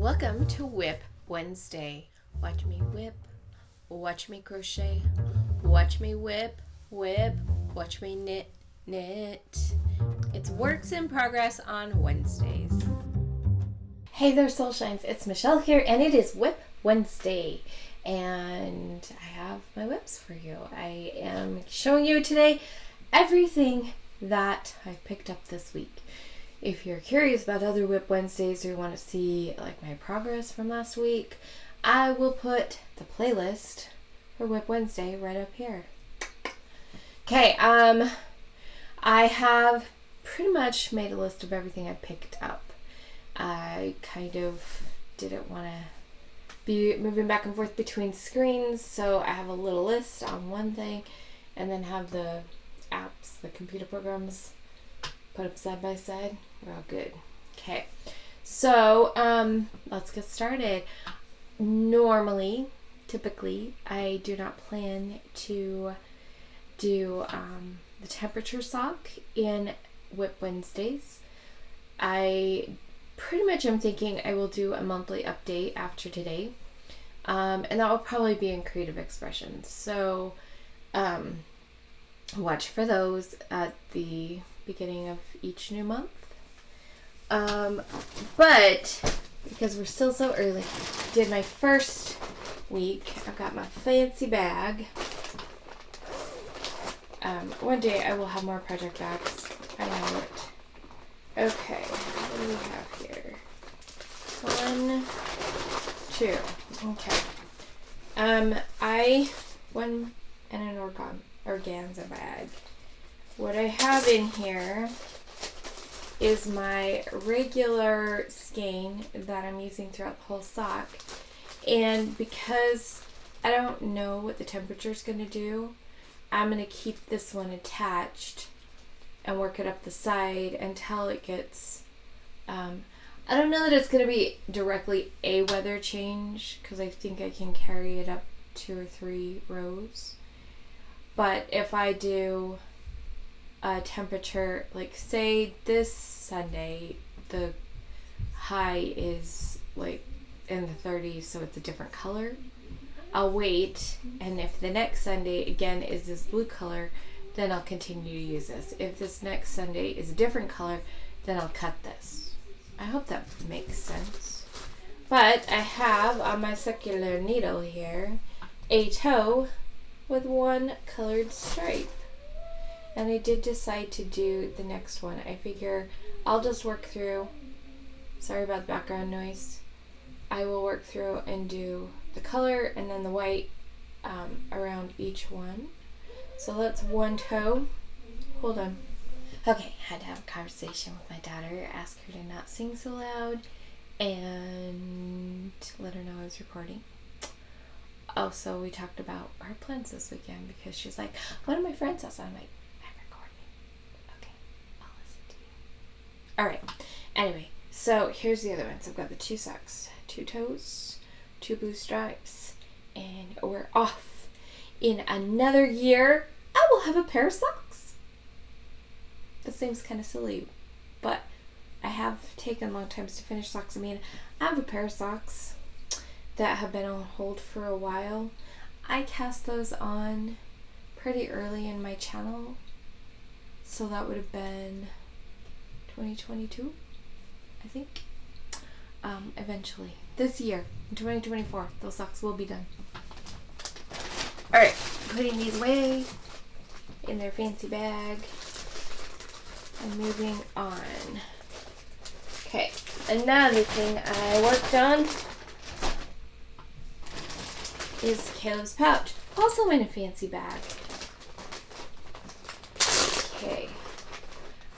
Welcome to WIP Wednesday. Watch me whip, watch me crochet, watch me whip, watch me knit. It's works in progress on Wednesdays. Hey there, Soul Shines. It's Michelle here, and it is WIP Wednesday. And I have my whips for you. I am showing you today everything that I've picked up this week. If you're curious about other WIP Wednesdays or you want to see like my progress from last week, I will put the playlist for WIP Wednesday right up here. Okay, I have pretty much made a list of everything I picked up. I kind of didn't want to be moving back and forth between screens, so I have a little list on one thing and then have the apps, the computer programs, put them side by side. We're all good. Okay, so let's get started. Typically, I do not plan to do the temperature sock in WIP Wednesdays. I pretty much am thinking I will do a monthly update after today, and that will probably be in Creative Expressions. So watch for those at the beginning of each new month. But because we're still so early, did my first week. I've got my fancy bag. One day I will have more project bags. I know it. Okay, what do we have here? 1, 2. Okay. One and an organza bag. What I have in here is my regular skein that I'm using throughout the whole sock. And because I don't know what the temperature is going to do, I'm going to keep this one attached and work it up the side until it gets, I don't know that it's going to be directly a weather change because I think I can carry it up 2 or 3 rows. But if I do a temperature, like say this Sunday, the high is like in the 30s, so it's a different color, I'll wait, and if the next Sunday again is this blue color, then I'll continue to use this. If this next Sunday is a different color, then I'll cut this. I hope that makes sense. But I have on my circular needle here a toe with one colored stripe. And I did decide to do the next one. I figure I'll just work through, sorry about the background noise, I will work through and do the color and then the white around each one. So that's one toe. Hold on. Okay, had to have a conversation with my daughter, ask her to not sing so loud, and let her know I was recording. Also, we talked about our plans this weekend because she's like, one of my friends has, I'm like, I'm recording. Okay, I'll listen to you. Alright, anyway, so here's the other ones. I've got the 2 socks, 2 toes, 2 blue stripes, and we're off. In another year, I will have a pair of socks. That seems kind of silly, but I have taken long times to finish socks. I mean, I have a pair of socks that have been on hold for a while. I cast those on pretty early in my channel, so that would have been 2022, I think. Eventually this year in 2024 those socks will be done. Alright, putting these away in their fancy bag and moving on. Okay, another thing I worked on is Caleb's pouch, also in a fancy bag. Okay,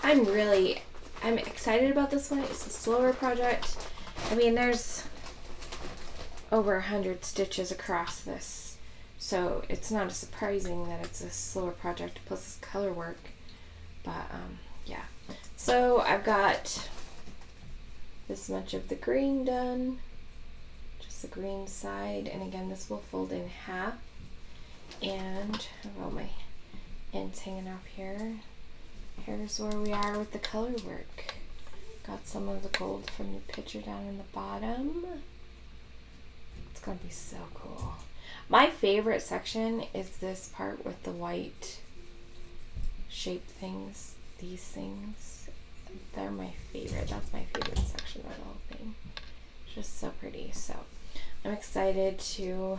I'm excited about this one. It's a slower project. I mean, there's over 100 stitches across this, so it's not surprising that it's a slower project, plus this color work. But yeah, so I've got this much of the green done, just the green side, and again this will fold in half, and I've got my ends hanging off here. Here's where we are with the color work. Got some of the gold from the picture down in the bottom. It's gonna be so cool. My favorite section is this part with the white shaped things. These things, they're my favorite. That's my favorite section of the whole thing. It's just so pretty. So I'm excited to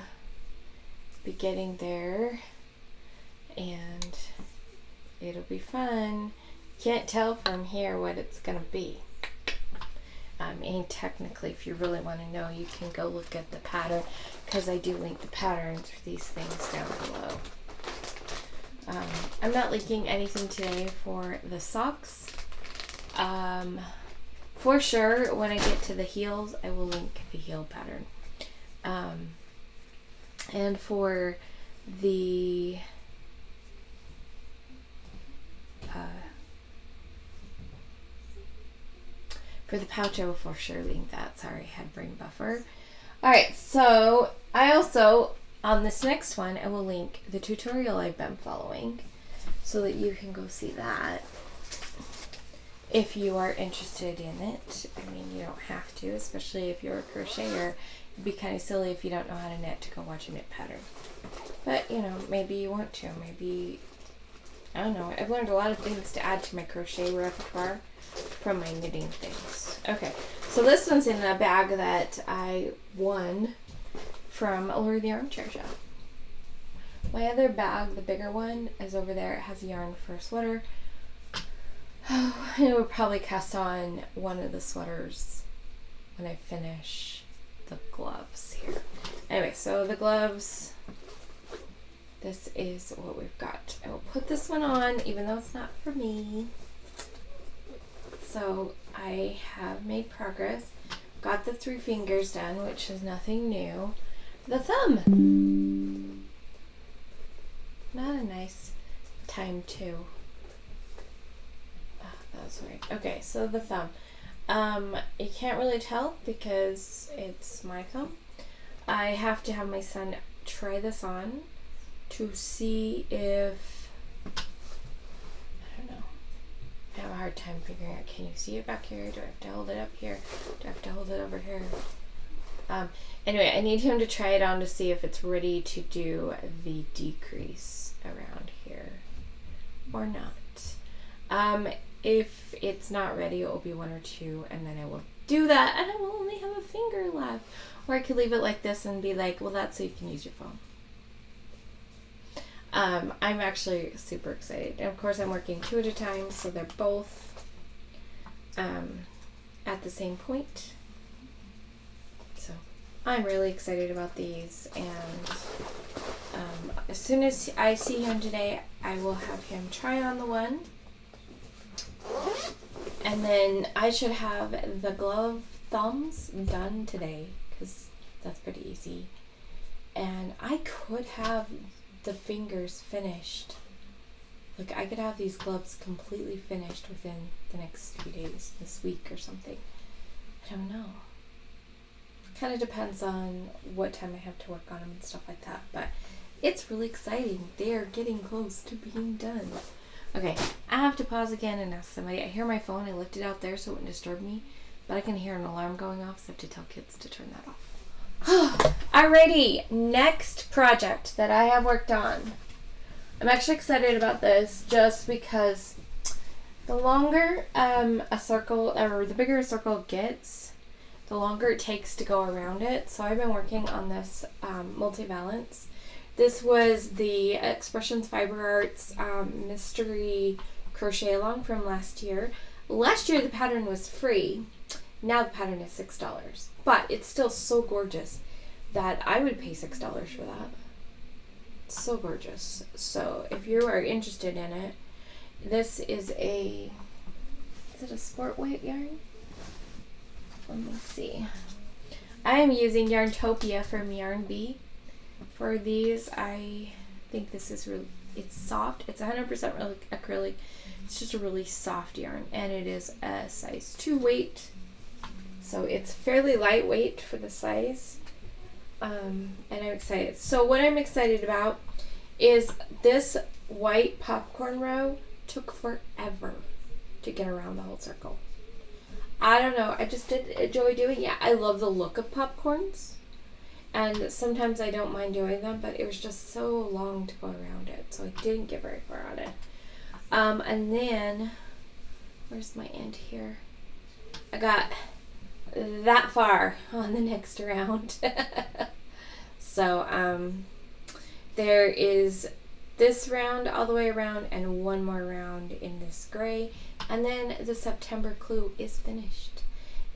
be getting there, and it'll be fun. Can't tell from here what it's gonna be. And technically, if you really want to know, you can go look at the pattern, because I do link the patterns for these things down below. I'm not linking anything today for the socks. For sure, when I get to the heels, I will link the heel pattern. And for the pouch, I will for sure link that. Sorry, I had brain buffer. Alright, so I also, on this next one, I will link the tutorial I've been following so that you can go see that if you are interested in it. I mean, you don't have to, especially if you're a crocheter. It'd be kind of silly if you don't know how to knit to go watch a knit pattern. But, you know, maybe you want to. Maybe, I don't know. I've learned a lot of things to add to my crochet repertoire from my knitting things. Okay, so this one's in a bag that I won from Allure the Yarn Treasure. My other bag, the bigger one, is over there. It has yarn for a sweater. Oh, I will probably cast on one of the sweaters when I finish the gloves here. Anyway, so the gloves, this is what we've got. I will put this one on, even though it's not for me. So I have made progress. Got the 3 fingers done, which is nothing new. The thumb. Not a nice time to. That was right. Okay, so the thumb. You can't really tell because it's my thumb. I have to have my son try this on to see if, I don't know. I have a hard time figuring out, can you see it back here? Do I have to hold it up here? Do I have to hold it over here? Anyway, I need him to try it on to see if it's ready to do the decrease around here or not. If it's not ready, it will be 1 or 2, and then I will do that, and I will only have a finger left. Or I could leave it like this and be like, well, that's so you can use your phone. I'm actually super excited. And of course, I'm working 2 at a time, so they're both at the same point. So I'm really excited about these, and as soon as I see him today, I will have him try on the one. And then I should have the glove thumbs done today, because that's pretty easy. And I could have the fingers finished. Like, I could have these gloves completely finished within the next few days, this week or something. I don't know. Kind of depends on what time I have to work on them and stuff like that. But it's really exciting. They're getting close to being done. Okay, I have to pause again and ask somebody. I hear my phone. I left it out there so it wouldn't disturb me. But I can hear an alarm going off, so I have to tell kids to turn that off. Alrighty, next project that I have worked on. I'm actually excited about this just because the longer a circle, or the bigger a circle gets, the longer it takes to go around it. So I've been working on this multivalence. This was the Expressions Fiber Arts mystery crochet along from last year. Last year the pattern was free. Now the pattern is $6. But it's still so gorgeous that I would pay $6 for that. It's so gorgeous. So if you are interested in it, this is is it a sport weight yarn? Let me see. I am using Yarntopia from Yarn Bee. For these, I think this is really, it's soft. It's 100% acrylic. It's just a really soft yarn, and it is a size 2 weight. So it's fairly lightweight for the size. And I'm excited. So what I'm excited about is this white popcorn row took forever to get around the whole circle. I don't know. I just did enjoy doing it. I love the look of popcorns. And sometimes I don't mind doing them, but it was just so long to go around it. So I didn't get very far on it. And then, where's my end here? I got that far on the next round. So, there is this round all the way around and one more round in this gray. And then the September clue is finished.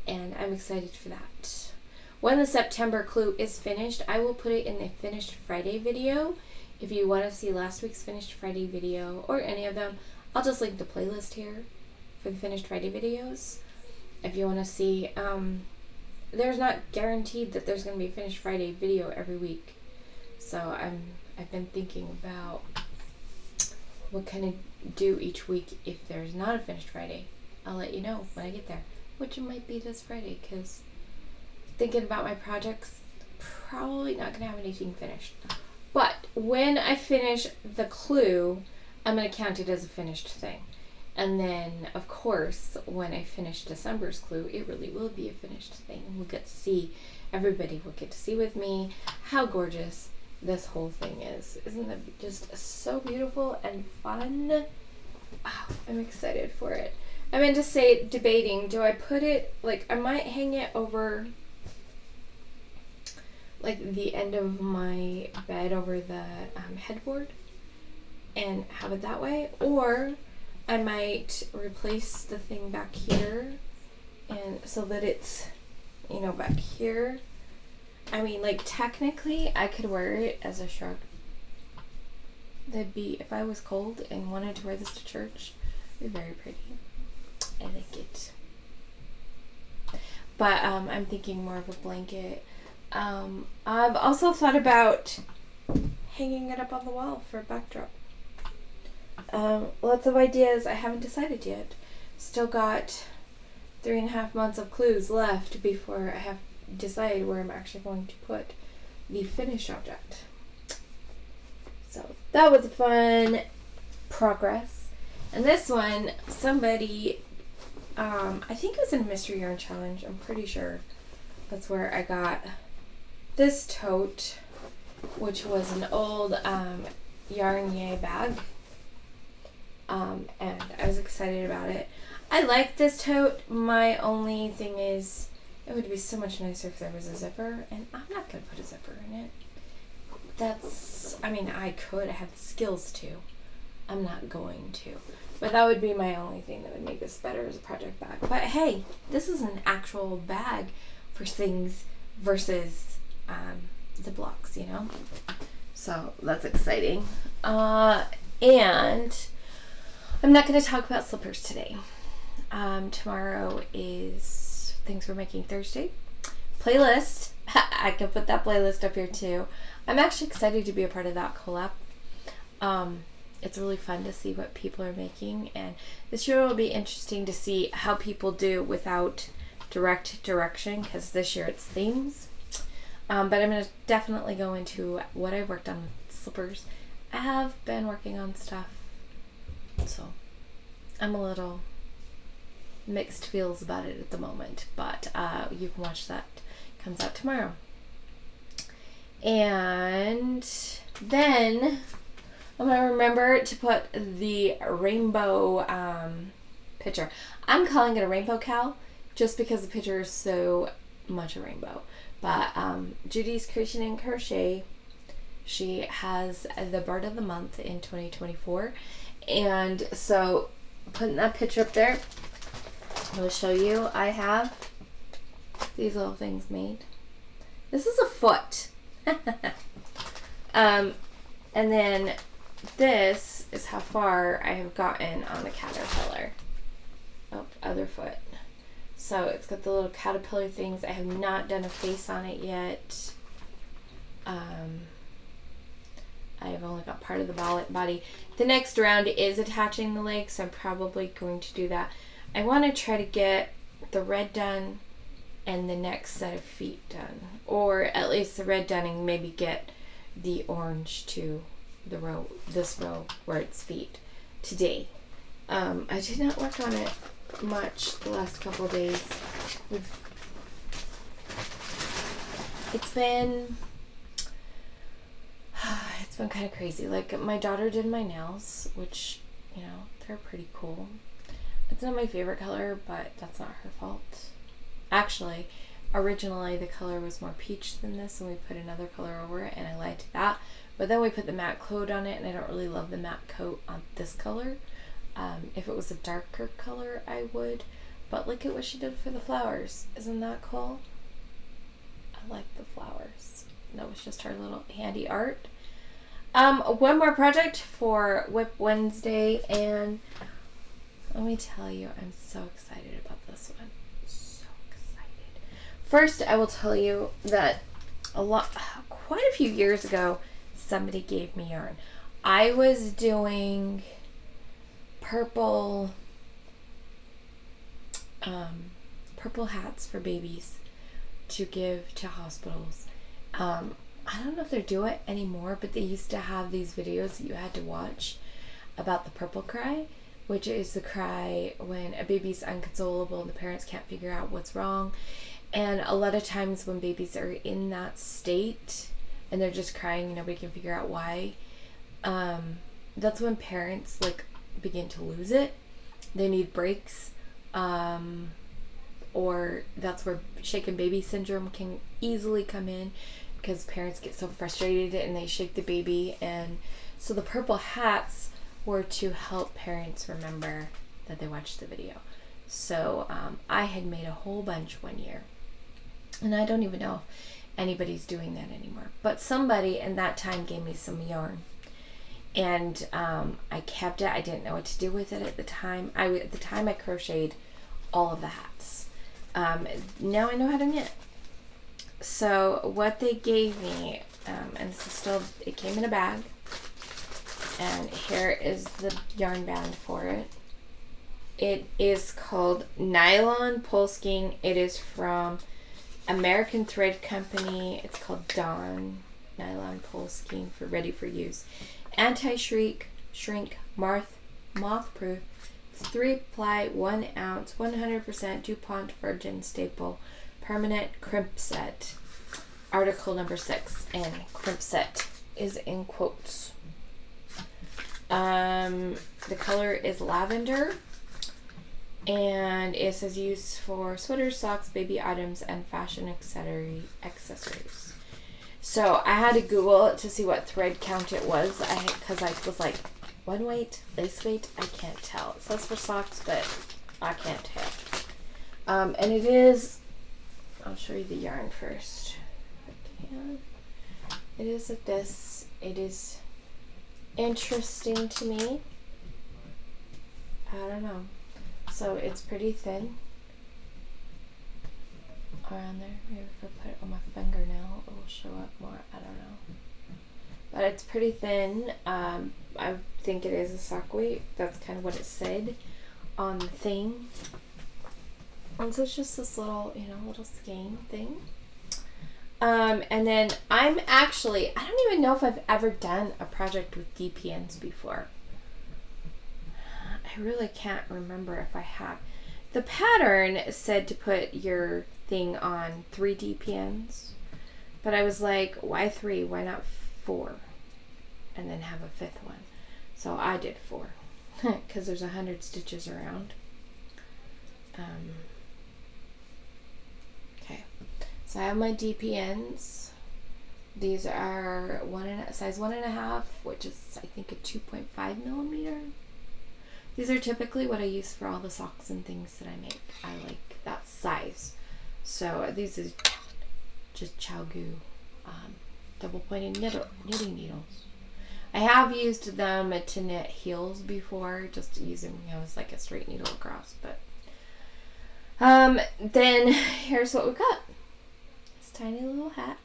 And I'm excited for that. When the September clue is finished, I will put it in the Finished Friday video. If you want to see last week's Finished Friday video or any of them, I'll just link the playlist here for the Finished Friday videos. If you want to see, there's not guaranteed that there's going to be a Finished Friday video every week. So I've been thinking about what can I do each week if there's not a Finished Friday. I'll let you know when I get there, which it might be this Friday, because thinking about my projects, probably not going to have anything finished. But when I finish the clue, I'm going to count it as a finished thing. And then, of course, when I finish December's clue, it really will be a finished thing. We'll get to see, everybody will get to see with me how gorgeous this whole thing is. Isn't it just so beautiful and fun? Oh, I'm excited for it. I meant to say, debating, do I put it, like, I might hang it over, like, the end of my bed over the headboard and have it that way, or I might replace the thing back here and so that it's, you know, back here. I mean, like, technically I could wear it as a shrug. That'd be, if I was cold and wanted to wear this to church, it'd be very pretty. I like it. But I'm thinking more of a blanket. I've also thought about hanging it up on the wall for a backdrop. Lots of ideas. I haven't decided yet. Still got 3.5 months of clues left before I have decided where I'm actually going to put the finished object. So that was fun progress. And this one, somebody, I think it was in a Mystery Yarn Challenge. I'm pretty sure that's where I got this tote, which was an old Yarn Yay bag. And I was excited about it. I like this tote. My only thing is, it would be so much nicer if there was a zipper, and I'm not going to put a zipper in it. I mean, I could have the skills to. I'm not going to. But that would be my only thing that would make this better as a project bag. But hey, this is an actual bag for things versus Ziplocs, you know? So that's exciting. And I'm not going to talk about slippers today. Tomorrow is Things We're Making Thursday. Playlist. I can put that playlist up here too. I'm actually excited to be a part of that collab. It's really fun to see what people are making, and this year will be interesting to see how people do without direct direction, because this year it's themes. But I'm going to definitely go into what I've worked on with slippers. I have been working on stuff, so I'm a little mixed feels about it at the moment, but you can watch that. It comes out tomorrow. And then I'm going to remember to put the rainbow picture. I'm calling it a rainbow cow just because the picture is so much a rainbow. But Judy's Creation and Crochet, she has the bird of the month in 2024. And so putting that picture up there, I'm going to show you. I have these little things made. This is a foot. And then this is how far I have gotten on the caterpillar. Oh, other foot. So it's got the little caterpillar things. I have not done a face on it yet. I've only got part of the body. The next round is attaching the legs, so I'm probably going to do that. I want to try to get the red done and the next set of feet done, or at least the red done, and maybe get the orange to this row where it's feet today. I did not work on it much the last couple of days. It's been kind of crazy. Like, my daughter did my nails, which, you know, they're pretty cool. It's not my favorite color, but that's not her fault. Actually, originally the color was more peach than this, and we put another color over it, and I liked that. But then we put the matte coat on it, and I don't really love the matte coat on this color. If it was a darker color, I would. But look at what she did for the flowers. Isn't that cool? I like the flowers. That was just her little handy art. One more project for WIP Wednesday, and let me tell you, I'm so excited about this one. So excited. First, I will tell you that quite a few years ago, somebody gave me yarn. I was doing purple hats for babies to give to hospitals. I don't know if they do it anymore, but they used to have these videos that you had to watch about the purple cry, which is the cry when a baby's inconsolable and the parents can't figure out what's wrong. And a lot of times when babies are in that state and they're just crying and nobody can figure out why, that's when parents like begin to lose it. They need breaks, or that's where shaken baby syndrome can easily come in, because parents get so frustrated and they shake the baby. And so the purple hats were to help parents remember that they watched the video. So I had made a whole bunch one year, and I don't even know if anybody's doing that anymore, but somebody in that time gave me some yarn, and I kept it. I didn't know what to do with it at the time. At the time I crocheted all of the hats. Now I know how to knit. So what they gave me, and this is still, it came in a bag, and here is the yarn band for it. It is called Nylon Polsking. It is from American Thread Company. It's called Dawn Nylon Polsking for ready for use. Anti-shrink, moth-proof, 3-ply, 1 ounce, 100% DuPont Virgin Staple, permanent crimp set. Article number 6, and crimp set is in quotes. The color is lavender, and it says used for sweaters, socks, baby items, and fashion accessories. So I had to Google it to see what thread count it was, because I was like, one weight, lace weight, I can't tell. It says for socks, but I can't tell. And it is, I'll show you the yarn first, if I can. It is like this. It is interesting to me. I don't know. So it's pretty thin around there. Maybe if I put it on my fingernail, it will show up more. I don't know. But it's pretty thin. I think it is a sock weight. That's kind of what it said on the thing. And so it's just this little, little skein thing. And then I don't even know if I've ever done a project with DPNs before. I really can't remember if I have. The pattern said to put your thing on 3 DPNs, but I was like, why 3? Why not 4? And then have a 5th one. So I did 4 because there's 100 stitches around. Okay, so I have my DPNs. These are size 1.5, which is I think a 2.5 millimeter. These are typically what I use for all the socks and things that I make. I like that size. So these is just Chowgu double pointed knitting needles. I have used them to knit heels before, just using as like a straight needle across. But then here's what we got: this tiny little hat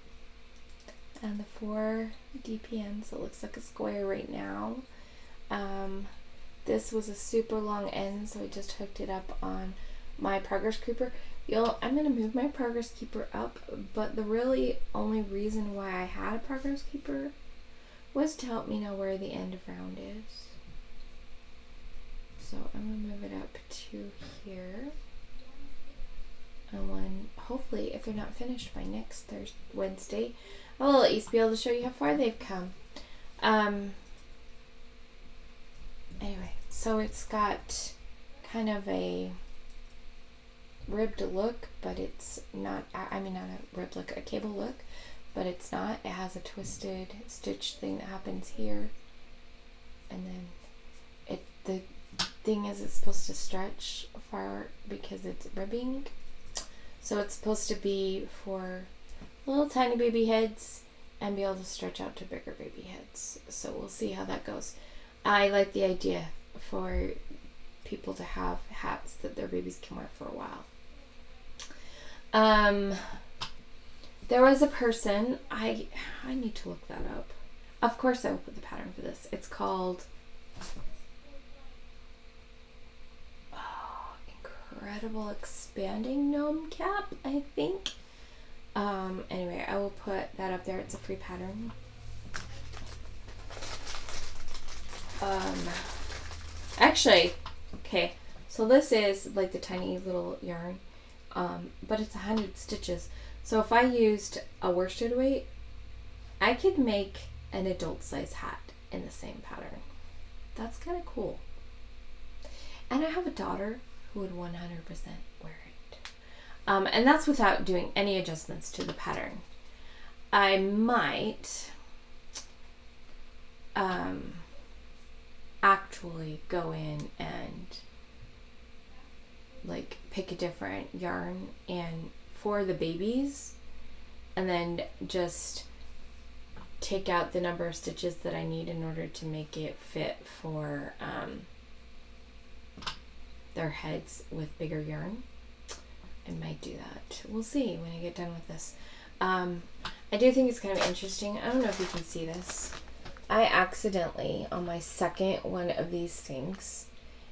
and the 4 DPNs. It looks like a square right now. This was a super long end, so I just hooked it up on my progress keeper. I'm going to move my progress keeper up, but the really only reason why I had a progress keeper was to help me know where the end of round is. So I'm going to move it up to here. And when, hopefully, if they're not finished by next Wednesday, I'll at least be able to show you how far they've come. Anyway, so it's got kind of a ribbed look, but it's not, I mean, not a ribbed look, a cable look, but it's not. It has a twisted stitch thing that happens here. And then the thing is, it's supposed to stretch far because it's ribbing. So it's supposed to be for little tiny baby heads and be able to stretch out to bigger baby heads. So we'll see how that goes. I like the idea for people to have hats that their babies can wear for a while. There was a person, I need to look that up. Of course I will put the pattern for this. It's called Incredible Expanding Gnome Cap, I think. Anyway, I will put that up there. It's a free pattern. Actually, okay, so this is like the tiny little yarn, but it's 100 stitches. So if I used a worsted weight, I could make an adult size hat in the same pattern. That's kind of cool. And I have a daughter who would 100% wear it. And that's without doing any adjustments to the pattern. I might actually go in and like pick a different yarn and for the babies, and then just take out the number of stitches that I need in order to make it fit for their heads with bigger yarn. I might do that. We'll see when I get done with this. I do think it's kind of interesting. I don't know if you can see this. I accidentally, on my second one of these things,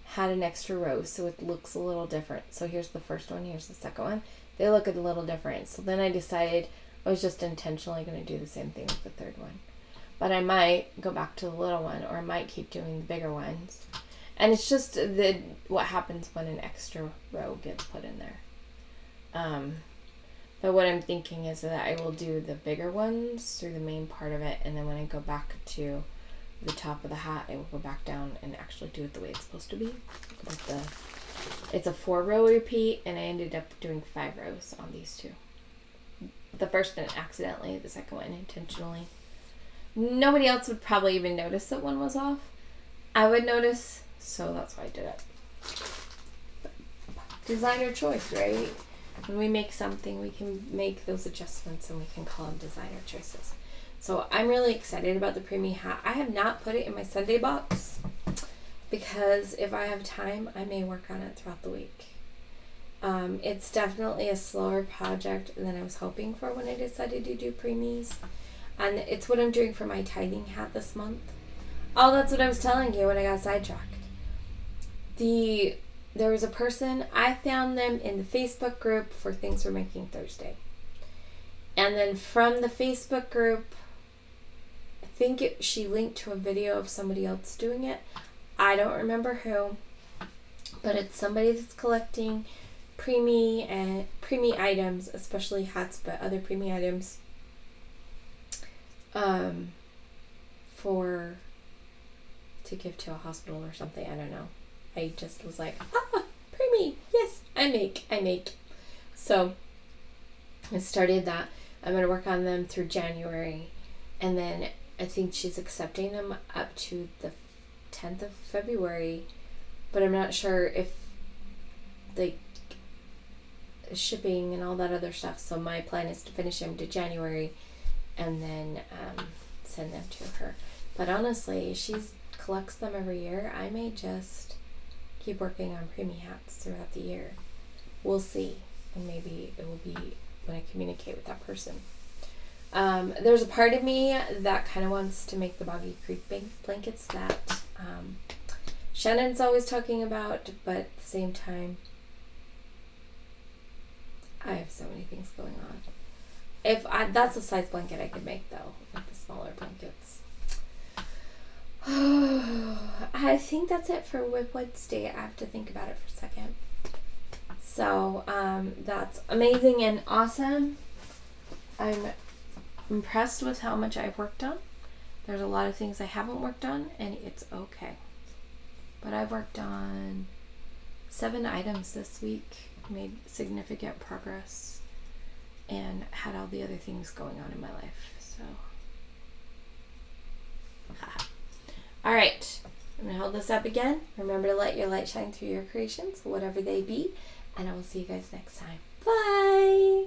had an extra row, so it looks a little different. So here's the first one, here's the second one. They look a little different. So then I decided I was just intentionally going to do the same thing with the third one. But I might go back to the little one, or I might keep doing the bigger ones. And it's just what happens when an extra row gets put in there. But what I'm thinking is that I will do the bigger ones through the main part of it, and then when I go back to the top of the hat, I will go back down and actually do it the way it's supposed to be. It's a 4-row repeat, and I ended up doing 5 rows on these two. The first one accidentally, the second one intentionally. Nobody else would probably even notice that one was off. I would notice, so that's why I did it. But designer choice, right? When we make something, we can make those adjustments and we can call them designer choices. So I'm really excited about the preemie hat. I have not put it in my Sunday box because if I have time, I may work on it throughout the week. It's definitely a slower project than I was hoping for when I decided to do preemies. And it's what I'm doing for my tithing hat this month. Oh, that's what I was telling you when I got sidetracked. There was a person, I found them in the Facebook group for Things We're Making Thursday. And then from the Facebook group, I think she linked to a video of somebody else doing it. I don't remember who, but it's somebody that's collecting preemie items, especially hats, but other preemie items, to give to a hospital or something. I don't know. I just was like, preemie, yes, I make. So I started that. I'm going to work on them through January, and then I think she's accepting them up to the 10th of February, but I'm not sure if the shipping and all that other stuff. So my plan is to finish them to January and then send them to her. But honestly, she collects them every year. I may just keep working on preemie hats throughout the year. We'll see. And maybe it will be when I communicate with that person. There's a part of me that kind of wants to make the Boggy Creek blankets that Shannon's always talking about, but at the same time, I have so many things going on. That's a size blanket I could make, though, with the smaller blankets. I think that's it for WIP Wednesday. I have to think about it for a second. So that's amazing and awesome. I'm impressed with how much I've worked on. There's a lot of things I haven't worked on, and it's okay. But I've worked on 7 items this week, made significant progress, and had all the other things going on in my life. So, all right. I'm going to hold this up again. Remember to let your light shine through your creations, whatever they be. And I will see you guys next time. Bye!